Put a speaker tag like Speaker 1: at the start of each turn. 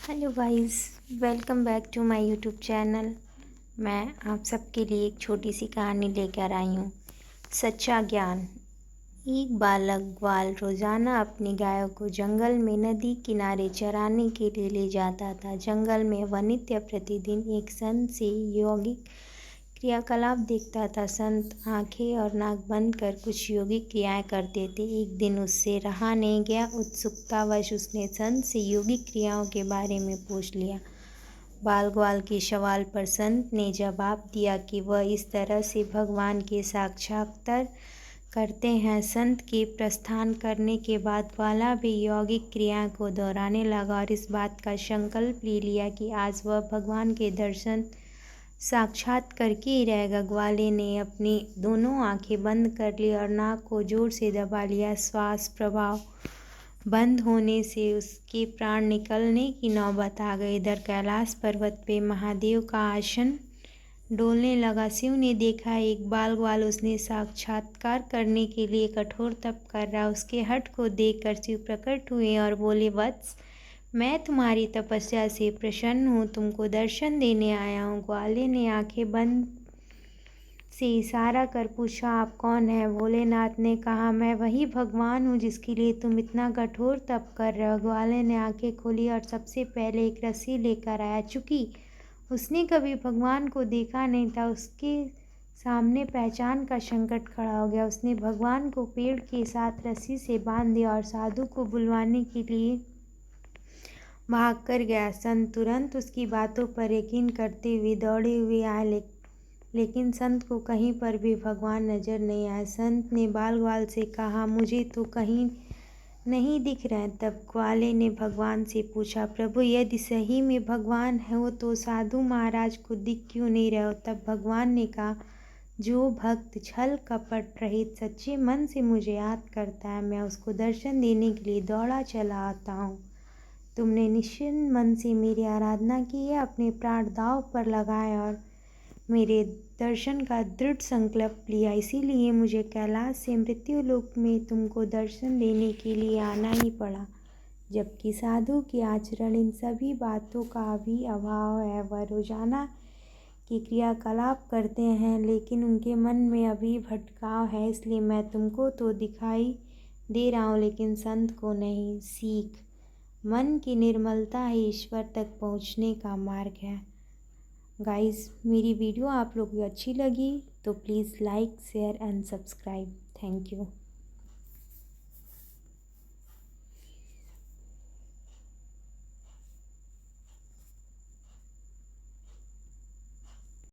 Speaker 1: Hello guys, welcome back to my YouTube channel. मैं आप सबके लिए एक छोटी सी कहानी लेकर आई हूँ। सच्चा ज्ञान। एक बालक ग्वाल रोज़ाना अपनी गायों को जंगल में नदी किनारे चराने के लिए ले जाता था। जंगल में वह नित्य प्रतिदिन एक संत से यौगिक क्रियाकलाप देखता था। संत आंखें और नाक बंद कर कुछ यौगिक क्रियाएं करते थे। एक दिन उससे रहा नहीं गया। उत्सुकतावश उसने संत से यौगिक क्रियाओं के बारे में पूछ लिया। बाल ग्वाल के सवाल पर संत ने जवाब दिया कि वह इस तरह से भगवान के साक्षात्कार करते हैं। संत के प्रस्थान करने के बाद ग्वाला भी यौगिक क्रियाओं को दोहराने लगा और इस बात का संकल्प ले लिया कि आज वह भगवान के दर्शन साक्षात करके ही रहेगा। ग्वाले ने अपनी दोनों आंखें बंद कर ली और नाक को जोर से दबा लिया। श्वास प्रभाव बंद होने से उसके प्राण निकलने की नौबत आ गई। इधर कैलाश पर्वत पे महादेव का आसन डोलने लगा। शिव ने देखा एक बाल ग्वाल उसने साक्षात्कार करने के लिए कठोर तप कर रहा। उसके हठ को देखकर शिव प्रकट हुए और बोले, वत्स, मैं तुम्हारी तपस्या से प्रसन्न हूँ, तुमको दर्शन देने आया हूँ। ग्वाले ने आंखें बंद से इशारा कर पूछा, आप कौन हैं? भोलेनाथ ने कहा, मैं वही भगवान हूँ जिसके लिए तुम इतना कठोर तप कर रहे हो। ग्वाले ने आंखें खोली और सबसे पहले एक रस्सी लेकर आया। चूंकि उसने कभी भगवान को देखा नहीं था, उसके सामने पहचान का संकट खड़ा हो गया। उसने भगवान को पेड़ के साथ रस्सी से बांध दिया और साधु को बुलवाने के लिए भाग कर गया। संत तुरंत उसकी बातों पर यकीन करते हुए दौड़े हुए आए, लेकिन संत को कहीं पर भी भगवान नजर नहीं आया। संत ने बाल ग्वाल से कहा, मुझे तो कहीं नहीं दिख रहे। तब ग्वाले ने भगवान से पूछा, प्रभु, यदि सही में भगवान हो तो साधु महाराज को दिख क्यों नहीं रहे हो? तब भगवान ने कहा, जो भक्त छल कपट रहित सच्चे मन से मुझे याद करता है, मैं उसको दर्शन देने के लिए दौड़ा चला आता हूँ। तुमने निश्चिंत मन से मेरी आराधना की है, अपने प्राण दांव पर लगाए और मेरे दर्शन का दृढ़ संकल्प लिया। इसीलिए मुझे कैलाश से मृत्युलोक में तुमको दर्शन देने के लिए आना ही पड़ा। जबकि साधु की आचरण इन सभी बातों का भी अभाव है। वह रोजाना की क्रियाकलाप करते हैं, लेकिन उनके मन में अभी भटकाव है। इसलिए मैं तुमको तो दिखाई दे रहा हूँ, लेकिन संत को नहीं। सीख, मन की निर्मलता ही ईश्वर तक पहुँचने का मार्ग है। गाइस, मेरी वीडियो आप लोगों को अच्छी लगी तो please like, share and subscribe. Thank you.